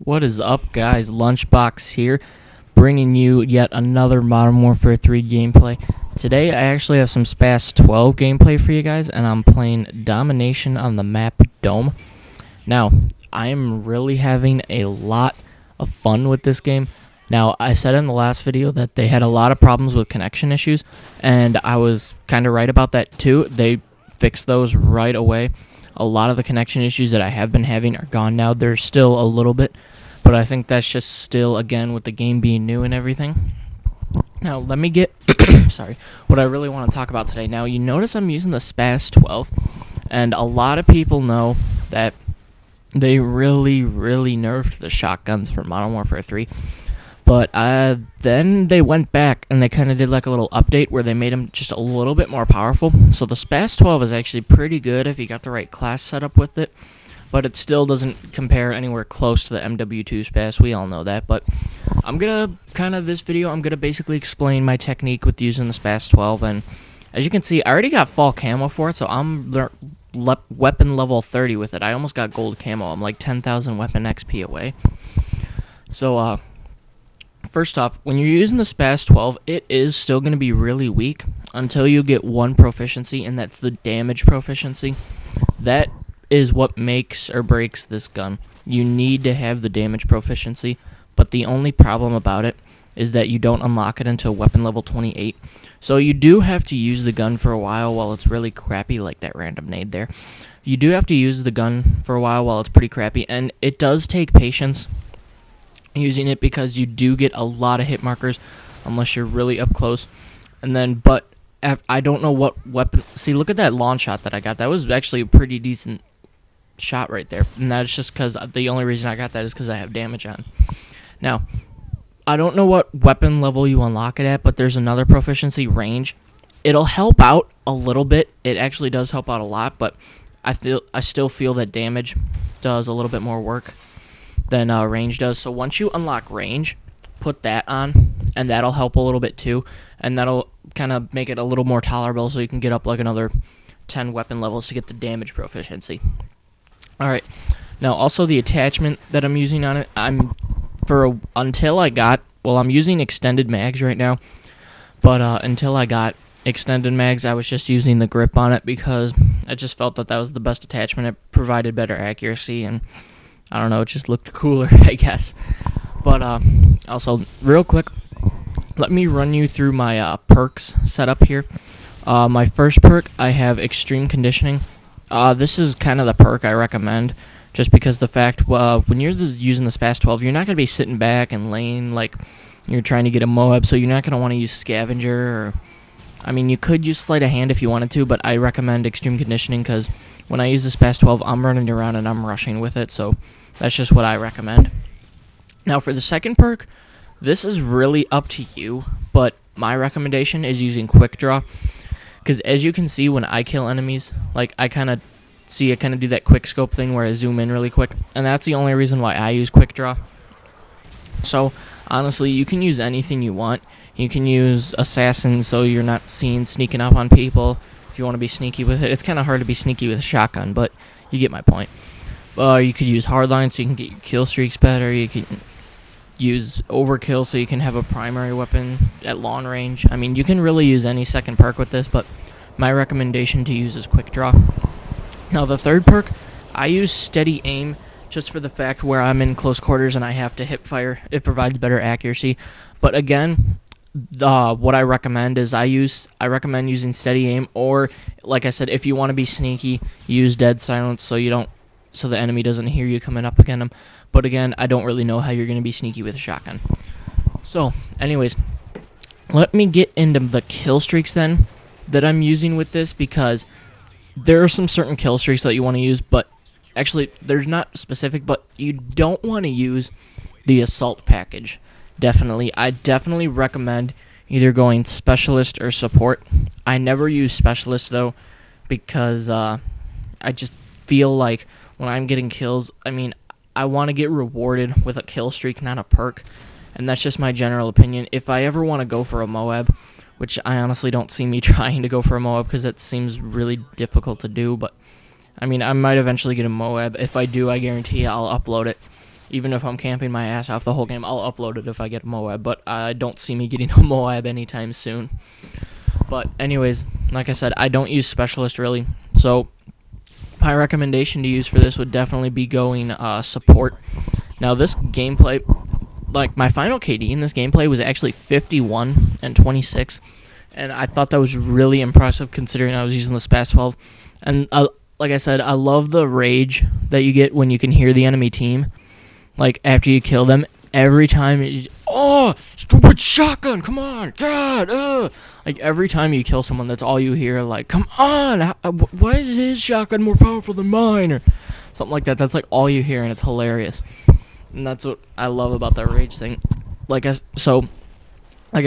What is up, guys? Lunchbox here, bringing you yet another Modern Warfare 3 gameplay. Today, I actually have some Spas12 gameplay for you guys, and I'm playing Domination on the map Dome. Now, I am really having a lot of fun with this game. Now, I said in the last video that they had a lot of problems with connection issues, and I was kind of right about that too. They fixed those right away. A lot of the connection issues that I have been having are gone now. There's still a little bit, but I think that's just still, again, with the game being new and everything. Now, let me get, sorry, what I really want to talk about today. Now, you notice I'm using the Spas12, and a lot of people know that they really nerfed the shotguns for Modern Warfare 3. But then they went back and they kind of did like a little update where they made them just a little bit more powerful. So the Spas12 is actually pretty good if you got the right class set up with it. But it still doesn't compare anywhere close to the MW3 Spas. We all know that. But I'm going to, this video, I'm going to basically explain my technique with using the Spas12. And as you can see, I already got fall camo for it. So I'm weapon level 30 with it. I almost got gold camo. I'm like 10,000 weapon XP away. So, first off, when you're using the Spas12, it is still going to be really weak until you get one proficiency, and that's the damage proficiency. That is what makes or breaks this gun. You need to have the damage proficiency, but the only problem about it is that you don't unlock it until weapon level 28. So you do have to use the gun for a while it's really crappy, like that random nade there. You do have to use the gun for a while it's pretty crappy, and it does take patience using it because you do get a lot of hit markers unless you're really up close. And then, but I don't know what weapon. See, look at that launch shot that I got. That was actually a pretty decent shot right there. And that's just because the only reason I got that is because I have damage on. Now, I don't know what weapon level you unlock it at, but there's another proficiency, range. It'll help out a little bit. It actually does help out a lot, but I still feel that damage does a little bit more work than range does. So once you unlock range, put that on, and that'll help a little bit too, and that'll kind of make it a little more tolerable so you can get up like another 10 weapon levels to get the damage proficiency. Alright, now also the attachment that I'm using on it, I'm using extended mags right now, but until I got extended mags, I was just using the grip on it because I just felt that was the best attachment. It provided better accuracy, and I don't know, it just looked cooler, I guess. But also, real quick, let me run you through my perks setup here. My first perk, I have Extreme Conditioning. This is kind of the perk I recommend, just because the fact, when you're using the Spas12, you're not going to be sitting back and laying like you're trying to get a Moab, so you're not going to want to use Scavenger, or, I mean, you could use Sleight of Hand if you wanted to, but I recommend Extreme Conditioning because when I use the Spas12, I'm running around and I'm rushing with it, so that's just what I recommend. Now, for the second perk, this is really up to you, but my recommendation is using Quick Draw, because as you can see, when I kill enemies, like, I kind of do that quick scope thing where I zoom in really quick, and that's the only reason why I use Quick Draw. So, honestly, you can use anything you want. You can use Assassin so you're not seen sneaking up on people. If you want to be sneaky with it, it's kind of hard to be sneaky with a shotgun, but you get my point. You could use Hardline so you can get your kill streaks better. You can use Overkill so you can have a primary weapon at long range. I mean, you can really use any second perk with this, but my recommendation to use is Quick Draw. Now, the third perk, I use Steady Aim just for the fact where I'm in close quarters and I have to hip fire. It provides better accuracy. But again, what I recommend is I recommend using Steady Aim, or like I said, if you want to be sneaky, use Dead Silence so the enemy doesn't hear you coming up against them. But again, I don't really know how you're going to be sneaky with a shotgun. So, anyways, let me get into the kill streaks then that I'm using with this, because there are some certain kill streaks that you want to use, but actually, there's not specific, but you don't want to use the Assault package. I definitely recommend either going Specialist or Support. I never use Specialist, though, because I just feel like when I'm getting kills, I mean, I want to get rewarded with a kill streak, not a perk, and that's just my general opinion. If I ever want to go for a Moab, which I honestly don't see me trying to go for a Moab because it seems really difficult to do, but I mean, I might eventually get a Moab. If I do, I guarantee I'll upload it Even if I'm camping my ass off the whole game, I'll upload it if I get a Moab, but I don't see me getting a Moab anytime soon. But anyways, like I said, I don't use Specialist really, so my recommendation to use for this would definitely be going support. Now this gameplay, like my final KD in this gameplay was actually 51 and 26, and I thought that was really impressive considering I was using the Spas12. And like I said, I love the rage that you get when you can hear the enemy team, like after you kill them. Every time, oh, stupid shotgun, come on, God, like every time you kill someone, that's all you hear, like, come on, why is his shotgun more powerful than mine, or something like that. That's like all you hear, and it's hilarious. And that's what I love about that rage thing. Like I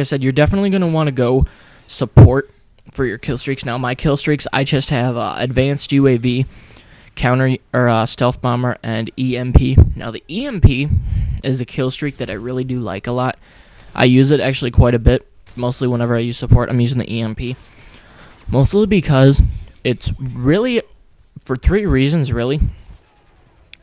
said, you're definitely going to want to go support for your kill streaks. Now, my kill streaks, I just have advanced UAV, counter or stealth bomber, and EMP. Now, the EMP is a kill streak that I really do like a lot. I use it actually quite a bit. Mostly whenever I use support, I'm using the EMP. Mostly because it's really, for 3 reasons, really.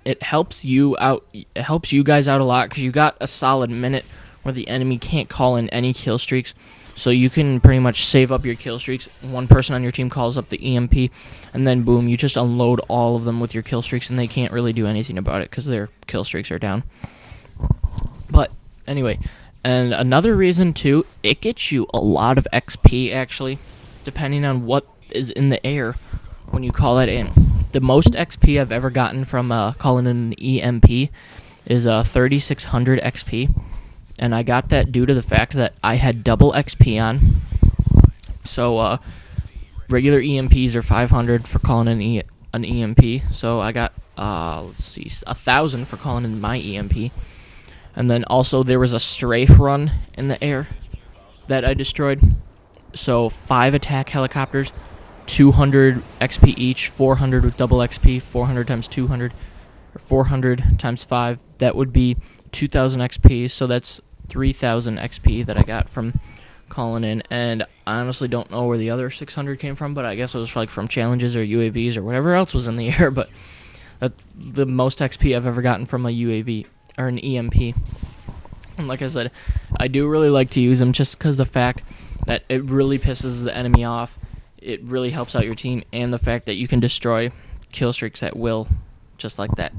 It helps you out. It helps you guys out a lot because you got a solid minute where the enemy can't call in any kill streaks. So you can pretty much save up your kill streaks. One person on your team calls up the EMP, and then boom, you just unload all of them with your kill streaks, and they can't really do anything about it because their kill streaks are down. But anyway, and another reason too, it gets you a lot of XP actually, depending on what is in the air when you call that in. The most XP I've ever gotten from calling in an EMP is 3,600 XP, and I got that due to the fact that I had double XP on. So regular EMPs are 500 for calling in an EMP, so I got let's see, 1,000 for calling in my EMP. And then also there was a strafe run in the air that I destroyed. So 5 attack helicopters, 200 XP each, 400 with double XP, 400 times 200, or 400 times 5. That would be 2,000 XP. So that's 3,000 XP that I got from calling in. And I honestly don't know where the other 600 came from, but I guess it was like from challenges or UAVs or whatever else was in the air. But that's the most XP I've ever gotten from a UAV. Or an EMP. And like I said, I do really like to use them just because the fact that it really pisses the enemy off. It really helps out your team, and the fact that you can destroy kill streaks at will, just like that.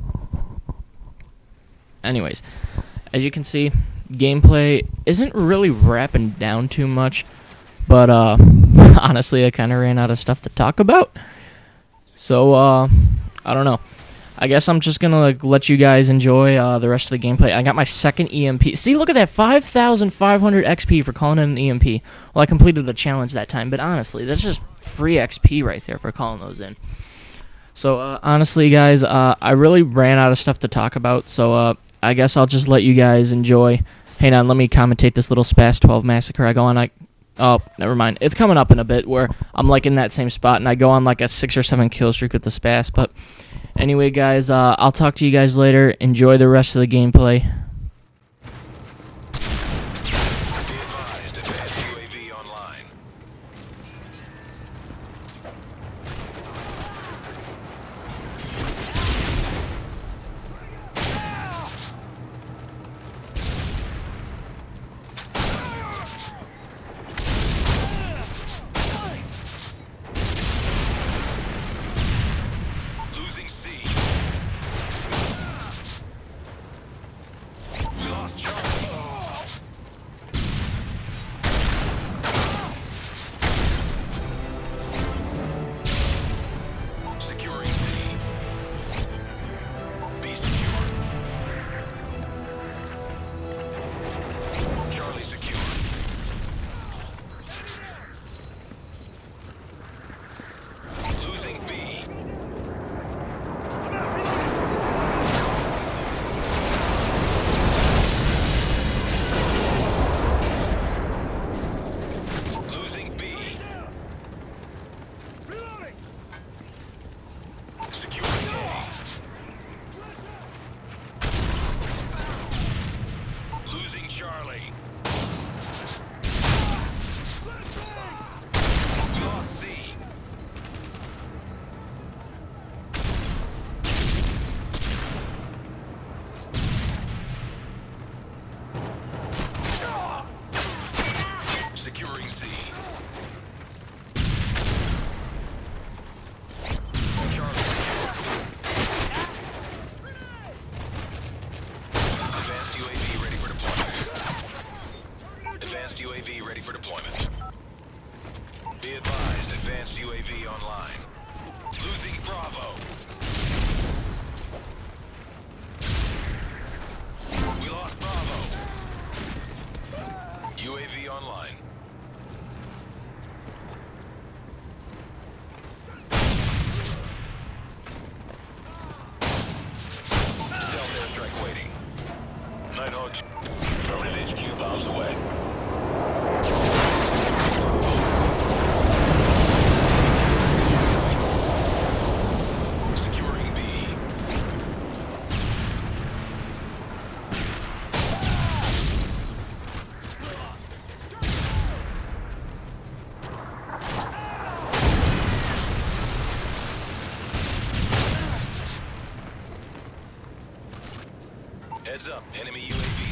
Anyways, as you can see, gameplay isn't really wrapping down too much, but honestly, I kind of ran out of stuff to talk about. So I don't know. I guess I'm just gonna let you guys enjoy the rest of the gameplay. I got my second EMP. See, look at that, 5,500 XP for calling in an EMP. Well, I completed the challenge that time, but honestly, that's just free XP right there for calling those in. So honestly, guys, I really ran out of stuff to talk about. So I guess I'll just let you guys enjoy. Hang on, let me commentate this little Spas12 massacre. I go on oh, never mind. It's coming up in a bit where I'm like in that same spot, and I go on like a 6 or 7 kill streak with the Spas, but. Anyway, guys, I'll talk to you guys later. Enjoy the rest of the gameplay. Be advised, advanced UAV online. Losing Bravo. We lost Bravo. UAV online. Stealth airstrike waiting. Nighthawk. Permanent HQ bombs away. Securing B. Heads up, enemy UAV